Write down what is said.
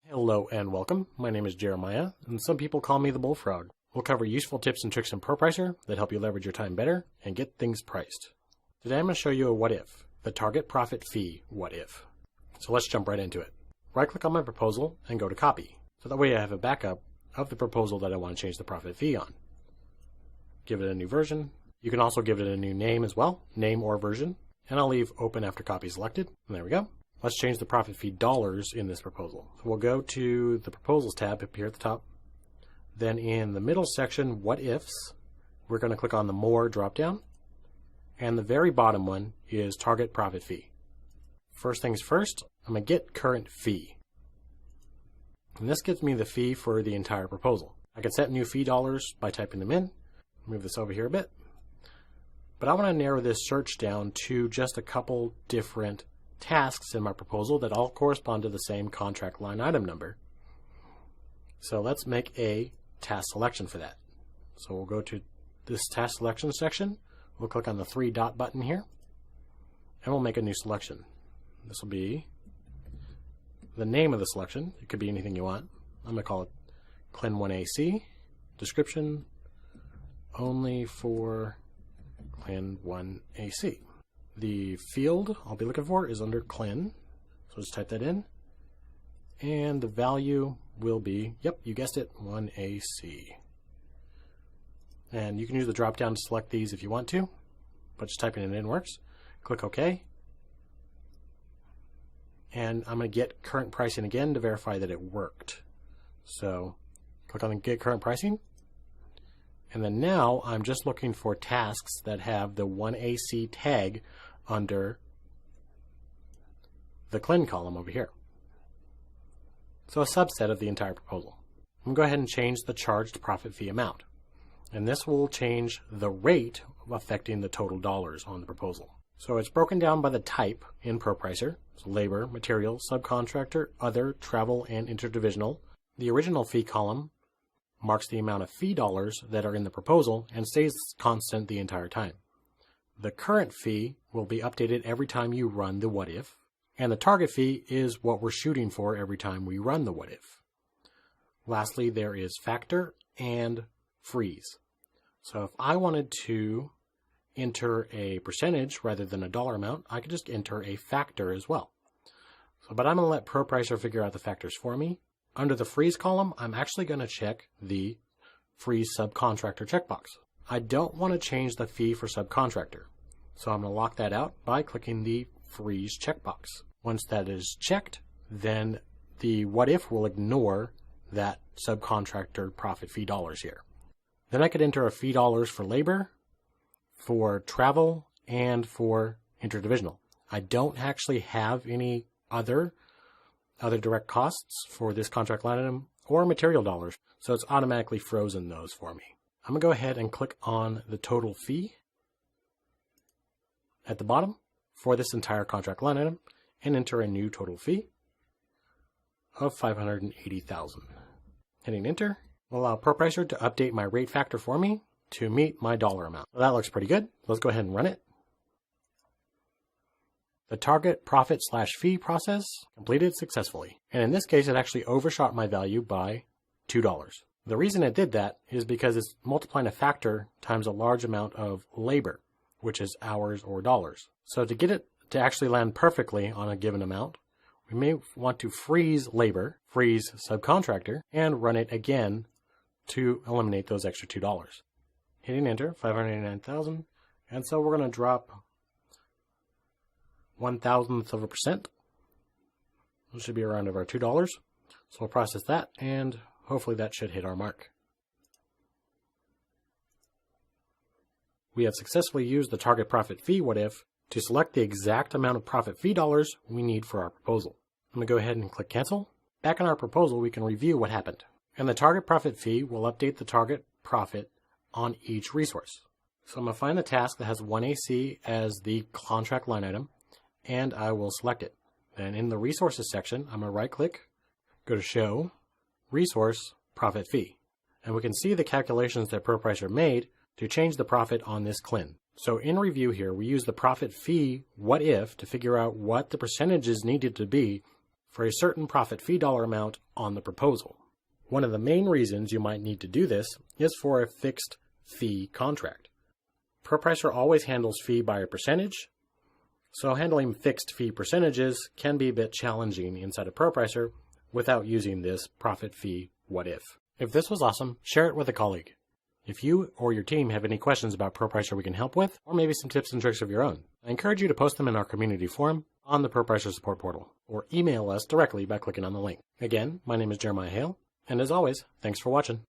Hello and welcome. My name is Jeremiah, and some people call me the Bullfrog. We'll cover useful tips and tricks in ProPricer that help you leverage your time better and get things priced. Today I'm going to show you a what if, the target profit fee what if. So let's jump right into it. Right click on my proposal and go to copy. So that way I have a backup of the proposal that I want to change the profit fee on. Give it a new version. You can also give it a new name as well, name or version, and I'll leave open after copy selected. And there we go. Let's change the profit fee dollars in this proposal. So we'll go to the proposals tab up here at the top. Then in the middle section, what ifs, we're going to click on the more dropdown. And the very bottom one is target profit fee. First things first, I'm going to get current fee. And this gives me the fee for the entire proposal. I can set new fee dollars by typing them in. Move this over here a bit. But I want to narrow this search down to just a couple different tasks in my proposal that all correspond to the same contract line item number. So let's make a task selection for that. So we'll go to this task selection section. We'll click on the three dot button here, and we'll make a new selection. This will be the name of the selection. It could be anything you want. I'm going to call it CLIN 1AC. Description, only for CLIN 1AC. The field I'll be looking for is under CLIN, so just type that in. And the value will be, yep, you guessed it, 1AC. And you can use the drop down to select these if you want to, but just typing it in works. Click OK. And I'm going to get current pricing again to verify that it worked. So click on the get current pricing. And then now I'm just looking for tasks that have the 1AC tag under the CLIN column over here. So a subset of the entire proposal. I'm going to go ahead and change the charged profit fee amount. And this will change the rate affecting the total dollars on the proposal. So it's broken down by the type in ProPricer. So labor, material, subcontractor, other, travel, and interdivisional. The original fee column marks the amount of fee dollars that are in the proposal and stays constant the entire time. The current fee will be updated every time you run the what if, and the target fee is what we're shooting for every time we run the what if. Lastly, there is factor and freeze. So if I wanted to enter a percentage rather than a dollar amount, I could just enter a factor as well. But I'm going to let ProPricer figure out the factors for me. Under the freeze column, I'm actually going to check the freeze subcontractor checkbox. I don't want to change the fee for subcontractor, so I'm going to lock that out by clicking the freeze checkbox. Once that is checked, then the what if will ignore that subcontractor profit fee dollars here. Then I could enter a fee dollars for labor, for travel, and for interdivisional. I don't actually have any other direct costs for this contract line item or material dollars, so it's automatically frozen those for me. I'm going to go ahead and click on the total fee at the bottom for this entire contract line item and enter a new total fee of $580,000. Hitting enter will allow ProPricer to update my rate factor for me to meet my dollar amount. So that looks pretty good. Let's go ahead and run it. The target profit / fee process completed successfully. And in this case, it actually overshot my value by $2. The reason it did that is because it's multiplying a factor times a large amount of labor, which is hours or dollars. So to get it to actually land perfectly on a given amount, we may want to freeze labor, freeze subcontractor, and run it again to eliminate those extra $2. Hitting enter, 589,000, and so we're going to drop 0.001%. This should be around our $2. So we'll process that, and hopefully that should hit our mark. We have successfully used the target profit fee what if to select the exact amount of profit fee dollars we need for our proposal. I'm going to go ahead and click cancel. Back in our proposal, we can review what happened. And the target profit fee will update the target profit on each resource. So I'm going to find the task that has 1AC as the contract line item, and I will select it. Then in the resources section, I'm going to right click, go to show, resource, profit fee. And we can see the calculations that ProPricer made to change the profit on this CLIN. So in review here, we use the profit fee what if to figure out what the percentages needed to be for a certain profit fee dollar amount on the proposal. One of the main reasons you might need to do this is for a fixed fee contract. ProPricer always handles fee by a percentage, so handling fixed fee percentages can be a bit challenging inside of ProPricer without using this profit fee what if. If this was awesome, share it with a colleague. If you or your team have any questions about ProPricer we can help with, or maybe some tips and tricks of your own, I encourage you to post them in our community forum on the ProPricer support portal, or email us directly by clicking on the link. Again, my name is Jeremiah Hale, and as always, thanks for watching.